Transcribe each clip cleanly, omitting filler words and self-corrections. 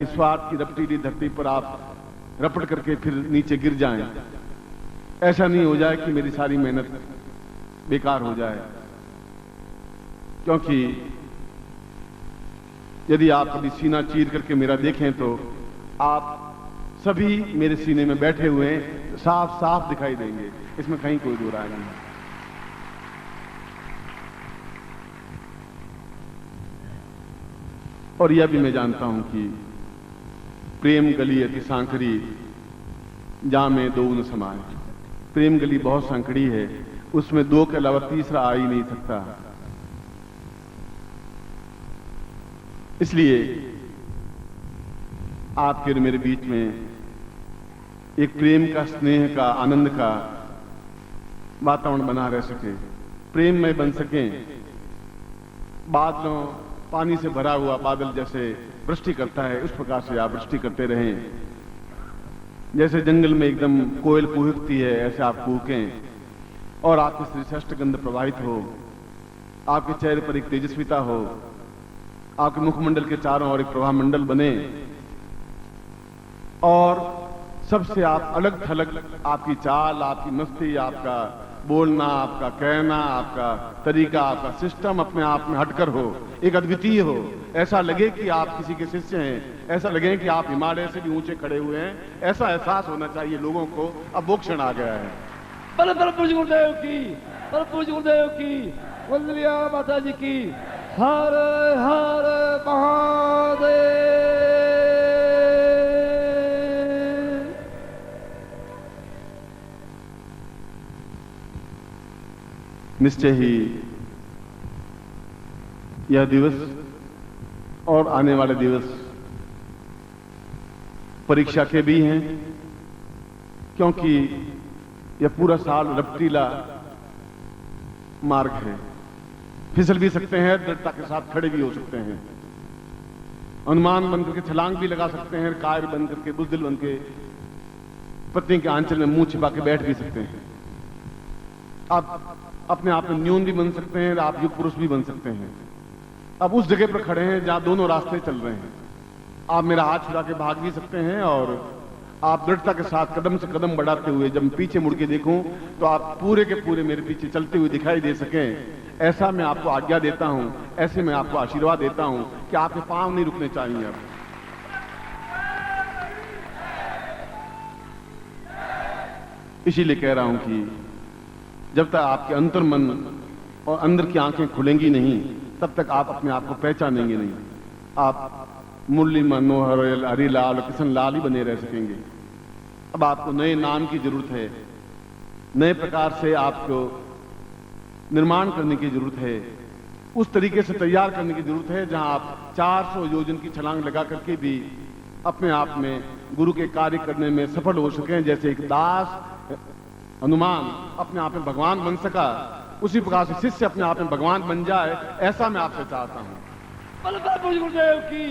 स्वार्थ की रपटीली धरती पर आप रपट करके फिर नीचे गिर जाएं। ऐसा नहीं हो जाए कि मेरी सारी मेहनत बेकार हो जाए, क्योंकि यदि आप कभी सीना चीर करके मेरा देखें तो आप सभी मेरे सीने में बैठे हुए साफ साफ दिखाई देंगे, इसमें कहीं कोई दो राय नहीं। और यह भी मैं जानता हूं कि प्रेम गली अति सांकड़ी जा में दो न समाए। प्रेम गली बहुत सांकड़ी है, उसमें दो के अलावा तीसरा आ ही नहीं सकता। इसलिए आपके और मेरे बीच में एक प्रेम का, स्नेह का, आनंद का वातावरण बना रह सके, प्रेम में बन सके। बादलों, पानी से भरा हुआ बादल जैसे वृष्टि करता है, उस प्रकार से आप वृष्टि करते रहें। जैसे जंगल में एकदम कोयल कूकती है, ऐसे आप कूकें और आपके श्री श्रेष्ठ गंध प्रवाहित हो, आपके चेहरे पर एक तेजस्विता हो, आपके मुखमंडल के चारों ओर एक प्रभा मंडल बने और सबसे आप अलग थलग, आपकी चाल, आपकी मस्ती, आपका बोलना, आपका कहना, आपका तरीका, आपका सिस्टम अपने आप में हटकर हो, एक अद्वितीय हो। ऐसा लगे कि आप किसी के शिष्य हैं, ऐसा लगे कि आप हिमालय से भी ऊंचे खड़े हुए हैं। ऐसा एहसास होना चाहिए लोगों को। अब वो क्षण आ गया है। बल बल पूज गुरुदेव की, बल पूज गुरुदेव की, वंदलिया माता जी की। हर हर महादेव। निश्चय ही यह दिवस और आने वाले दिवस परीक्षा के भी हैं, क्योंकि यह पूरा साल रपटीला मार्ग है। फिसल भी सकते हैं, दृढ़ता के साथ खड़े भी हो सकते हैं, अनुमान बनकर के छलांग भी लगा सकते हैं, कायर बनकर के, बुजदिल बन के पत्नी के आंचल में मुंह छिपा के बैठ भी सकते हैं। आप अपने आप में न्यून भी बन सकते हैं, आप युग पुरुष भी बन सकते हैं। अब उस जगह पर खड़े हैं जहां दोनों रास्ते चल रहे हैं। आप मेरा हाथ छुड़ा के भाग भी सकते हैं और आप दृढ़ता के साथ कदम से कदम बढ़ाते हुए जब पीछे मुड़ के देखूं तो आप पूरे के पूरे मेरे पीछे चलते हुए दिखाई दे सकें। ऐसा मैं आपको आज्ञा देता हूं, ऐसे मैं आपको आशीर्वाद देता हूं कि आपके पांव नहीं रुकने चाहिए। अब इसीलिए कह रहा हूं कि जब तक आपके अंतर मन और अंदर की आंखें खुलेंगी नहीं, तब तक आप अपने आप को पहचानेंगे नहीं। आप मुरली मनोहर, हरिलाल, किशन लाल ही बने रह सकेंगे। अब आपको नए नाम की जरूरत है, नए प्रकार से आपको निर्माण करने की जरूरत है, उस तरीके से तैयार करने की जरूरत है जहां आप 400 योजन की छलांग लगा करके भी अपने आप में गुरु के कार्य करने में सफल हो सकें। जैसे एक दास हनुमान अपने आप में भगवान बन सका, उसी प्रकार से शिष्य अपने आप में भगवान बन जाए, ऐसा मैं आपसे चाहता हूं। बल बल पूज गुरुदेव की,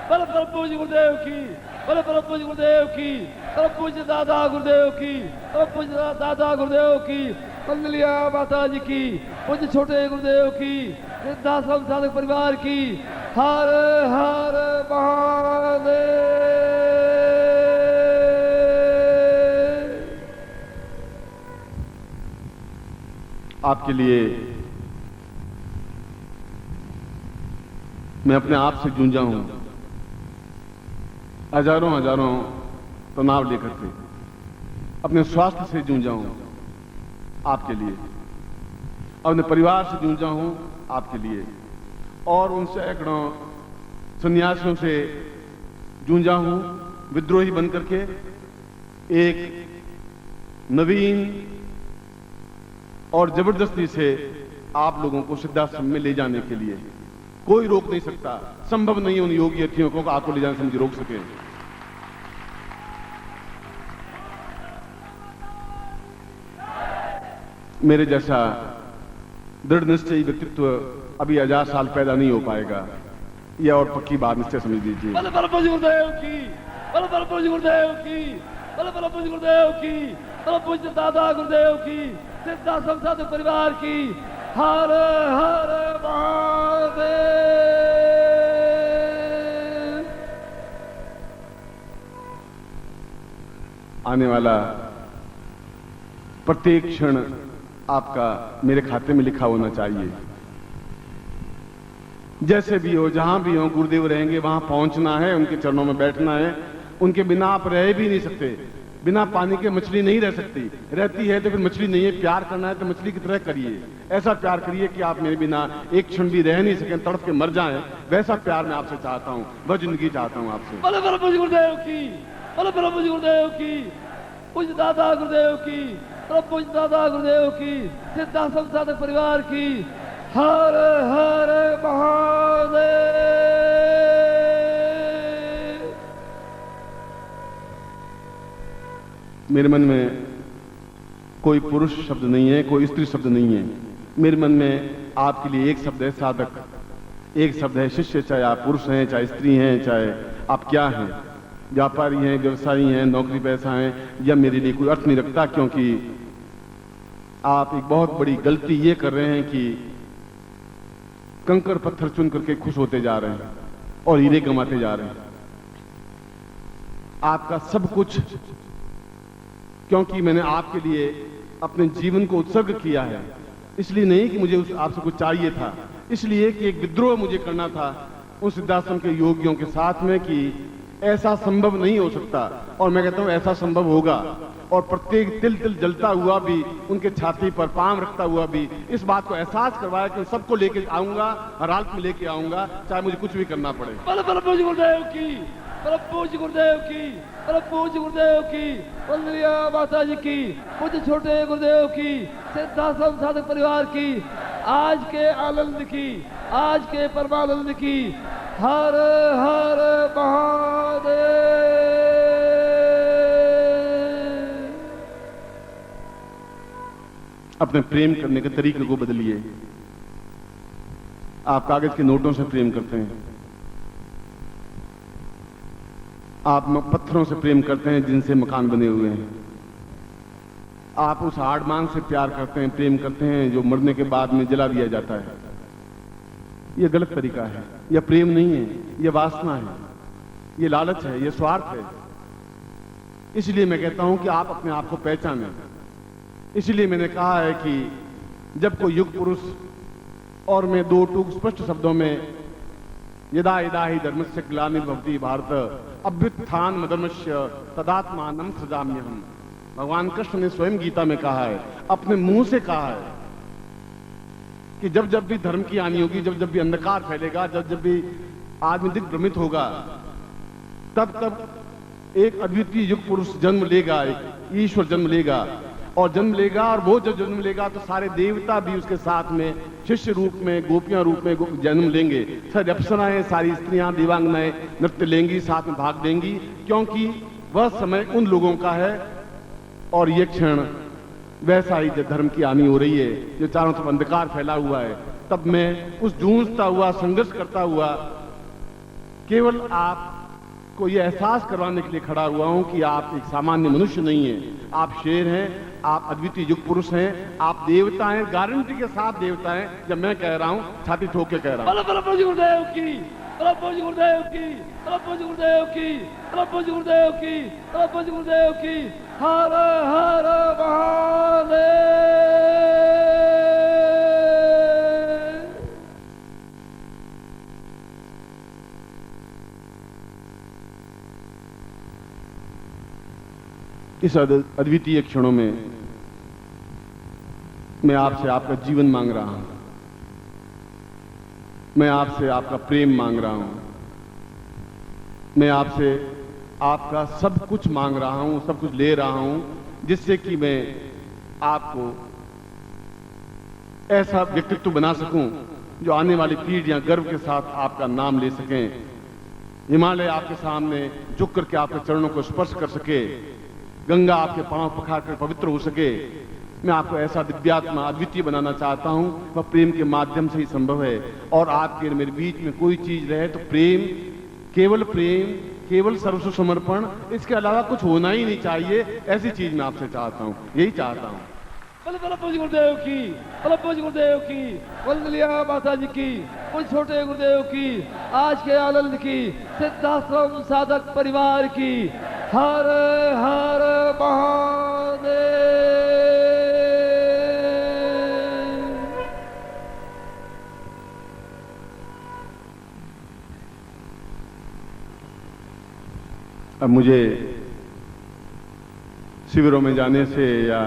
बल बल पूज गुरुदेव की, बल बल पूज गुरुदेव की, बल पूज दादा गुरुदेव की, बल पूज दादा गुरुदेव की, वंदलिया माता जी की, पूज छोटे गुरुदेव की, वृद्धाश्रम साधक परिवार की। हर हर महादेव। आपके लिए मैं अपने आप से जूझा हूं, हजारों हजारों तनाव लेकर के अपने स्वास्थ्य से जूझा हूं आपके लिए, अपने परिवार से जूझा हूं आपके लिए, और उन सैकड़ों सन्यासियों से जूझा हूं विद्रोही बनकर के एक नवीन और जबरदस्ती से आप लोगों को सिद्धाश्रम में ले जाने के लिए। कोई रोक नहीं सकता, संभव नहीं उन योगी अथियों को आपको ले जाने से मुझे रोक सके। मेरे जैसा दृढ़ निश्चयी व्यक्तित्व अभी 1000 साल पैदा नहीं हो पाएगा, यह और पक्की बात निश्चय समझ लीजिए। बल बल पूज गुरुदेव की, बल बल पूज गुरुदेव की, बल बल पूज गुरुदेव की, बल पूज दादा गुरुदेव की, सिद्धाश्रम साधक परिवार की। हर हर महादेव। आने वाला प्रत्येक क्षण आपका मेरे खाते में लिखा होना चाहिए। जैसे भी हो, जहां भी हो, गुरुदेव रहेंगे वहां पहुंचना है, उनके चरणों में बैठना है। उनके बिना आप रह भी नहीं सकते। बिना पानी के मछली नहीं रह सकती, रहती है तो फिर मछली नहीं है। प्यार करना है तो मछली की तरह करिए, ऐसा प्यार करिए कि आप मेरे बिना एक क्षण भी रह नहीं सकें, तड़प के मर जाएं। वैसा प्यार मैं आपसे चाहता हूं, वह जिंदगी चाहता हूं आपसे। बोलो बोलो पूज्य गुरुदेव की, बोलो बोलो पूज्य गुरुदेव की, पूज्य दादा गुरुदेव की, बोलो पूज्य दादा गुरुदेव की, सिद्धाश्रम साधक परिवार की। हर हर महादेव। मेरे मन में कोई पुरुष शब्द नहीं है, कोई स्त्री शब्द नहीं है। मेरे मन में आपके लिए एक शब्द है, साधक। एक शब्द है शिष्य। चाहे आप पुरुष हैं, चाहे स्त्री हैं, चाहे आप क्या हैं, व्यापारी हैं, व्यवसायी हैं, नौकरी पैसा हैं, यह मेरे लिए कोई अर्थ नहीं रखता। क्योंकि आप एक बहुत बड़ी गलती ये कर रहे हैं कि कंकड़ पत्थर चुन करके खुश होते जा रहे हैं और हीरे कमाते जा रहे हैं। आपका सब कुछ, क्योंकि मैंने आपके लिए अपने जीवन को उत्सर्ग किया है, इसलिए नहीं कि मुझे आपसे कुछ चाहिए था, इसलिए कि एक विद्रोह मुझे करना था उन सिद्धाश्रम के योगियों के साथ में कि ऐसा संभव नहीं हो सकता। और मैं कहता हूं ऐसा संभव होगा। और प्रत्येक तिल तिल जलता हुआ भी, उनके छाती पर पांव रखता हुआ भी इस बात को एहसास करवाया कि सबको लेके आऊंगा, हर हालत में लेके आऊंगा, चाहे मुझे कुछ भी करना पड़े। बोलो पूज्य गुरुदेव की, बोलो पूज्य गुरुदेव की, बोलो पूज्य गुरुदेव की, वंदनीय माता जी की, पूज्य छोटे गुरुदेव की, सिद्धाश्रम साधक परिवार की, आज के आनंद की, आज के परमानंद की। हर हर महादेव। अपने प्रेम करने के तरीके को बदलिए। आप कागज के नोटों से प्रेम करते हैं, आप पत्थरों से प्रेम करते हैं जिनसे मकान बने हुए हैं। आप उस हाड़मान से प्यार करते हैं, प्रेम करते हैं जो मरने के बाद में जला दिया जाता है। यह गलत तरीका है, यह प्रेम नहीं है, यह वासना है, यह लालच है, यह स्वार्थ है। इसलिए मैं कहता हूं कि आप अपने आप को पहचानें। इसलिए मैंने कहा है कि जब कोई युग पुरुष, और मैं दो टूक स्पष्ट शब्दों में, यदा यदा ही धर्मस्य ग्लानिर्भवति भारत अभ्युत्थान मधर्मस्य तदात्मानं सृजाम्यहम्। भगवान कृष्ण ने स्वयं गीता में कहा है, अपने मुंह से कहा है कि जब जब भी धर्म की हानि होगी, जब जब भी अंधकार फैलेगा, जब जब भी आदमी दिग्भ्रमित होगा, तब तब एक अद्वितीय युग पुरुष जन्म लेगा, एक ईश्वर जन्म लेगा। और जन्म लेगा, और वो जब जन्म लेगा तो सारे देवता भी उसके साथ में शिष्य रूप में, गोपियां रूप में जन्म लेंगे। सारी अप्सराएं, सारी स्त्रियां, दिव्यांगनाएं नृत्य लेंगी, साथ में भाग लेंगी, क्योंकि वह समय उन लोगों का है। और ये क्षण वैसा ही जब धर्म की हानि हो रही है, जो चारों तरफ अंधकार फैला हुआ है, तब मैं उस जूझता हुआ, संघर्ष करता हुआ केवल आपको यह एहसास करवाने के लिए खड़ा हुआ हूं कि आप एक सामान्य मनुष्य नहीं हैं, आप शेर हैं, आप अद्वितीय युग पुरुष हैं, आप देवता हैं, गारंटी के साथ देवता हैं। जब मैं कह रहा हूं, छाती ठोक के कह रहा हूं। बोलो पूज्य गुरुदेव की, बोलो पूज्य गुरुदेव की, बोलो पूज्य गुरुदेव की, बोलो पूज्य गुरुदेव की, बोलो पूज्य गुरुदेव की। हर हर महादेव। इस अद्वितीय क्षणों में मैं आपसे आपका जीवन मांग रहा हूं, मैं आपसे आपका प्रेम मांग रहा हूं, मैं आपसे आपका सब कुछ मांग रहा हूं, सब कुछ ले रहा हूं, जिससे कि मैं आपको ऐसा व्यक्तित्व बना सकूं जो आने वाली पीढ़ियां गर्व के साथ आपका नाम ले सकें। हिमालय आपके सामने झुक करके आपके चरणों को स्पर्श कर सके, गंगा आपके पांव पखार कर पवित्र हो सके। मैं आपको ऐसा दिव्यात्मा, अद्वितीय बनाना चाहता हूं। वह प्रेम के माध्यम से ही संभव है। और आपके मेरे बीच में कोई चीज रहे तो प्रेम, केवल सर्वस्व समर्पण, इसके अलावा कुछ होना ही नहीं चाहिए। ऐसी चीज मैं आपसे चाहता हूं, यही चाहता हूं। बोलो पूज्य गुरुदेव की, बोलो पूज्य गुरुदेव की, वंदनीय माता जी की, पूज्य छोटे गुरुदेव की, आज के आनंद की, सिद्धाश्रम साधक परिवार की। हर हर महादेव। अब मुझे शिविरों में जाने से या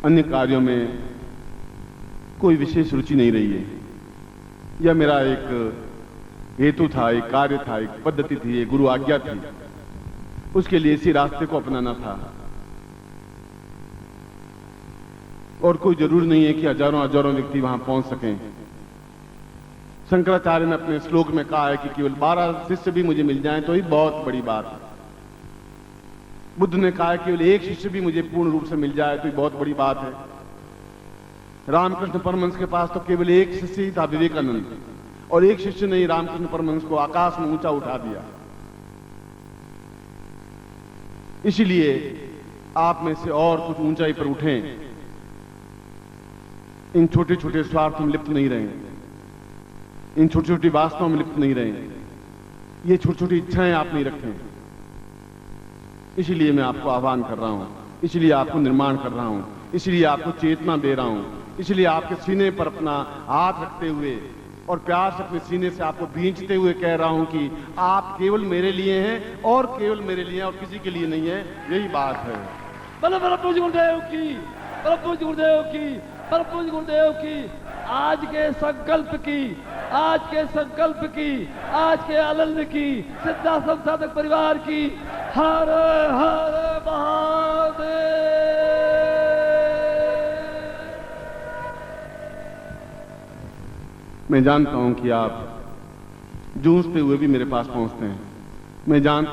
अन्य कार्यों में कोई विशेष रुचि नहीं रही है। यह मेरा एक हेतु था, एक कार्य था, एक पद्धति थी, एक गुरु आज्ञा थी। उसके लिए इसी रास्ते को अपनाना था और कोई जरूरी नहीं है कि हजारों हजारों व्यक्ति वहां पहुंच सकें। शंकराचार्य ने अपने श्लोक में कहा है कि केवल 12 शिष्य भी मुझे मिल जाएं तो ही बहुत बड़ी बात है। बुद्ध ने कहा है केवल एक शिष्य भी मुझे पूर्ण रूप से मिल जाए तो ही बहुत बड़ी बात है। रामकृष्ण परमहंस के पास तो केवल एक शिष्य ही था, विवेकानंद, और एक शिष्य ने ही रामकृष्ण परमहंस को आकाश में ऊंचा उठा दिया। इसीलिए आप में से और कुछ ऊंचाई पर उठें, इन छोटे छोटे स्वार्थ में लिप्त नहीं रहें, इन छोटी छोटी वास्तवों में लिप्त नहीं रहें, ये छोटी छोटी इच्छाएं आप नहीं रखें। इसीलिए मैं आपको आह्वान कर रहा हूं, इसलिए आपको निर्माण कर रहा हूं, इसलिए आपको चेतना दे रहा हूं, इसलिए आपके सीने पर अपना हाथ रखते हुए और प्यार से अपने सीने से आपको भींचते हुए कह रहा हूं कि आप केवल मेरे लिए हैं और केवल मेरे लिए और किसी के लिए नहीं है। यही बात है। बल बल पूज्य गुरुदेव की, बल पूज्य गुरुदेव की, बल पूज्य गुरुदेव की। आज के संकल्प की, आज के संकल्प की, आज के आनंद की, सिद्धाश्रम साधक परिवार की। हर हर महादेव। मैं जानता हूं कि आप जूझते हुए भी मेरे पास पहुंचते हैं। मैं जानता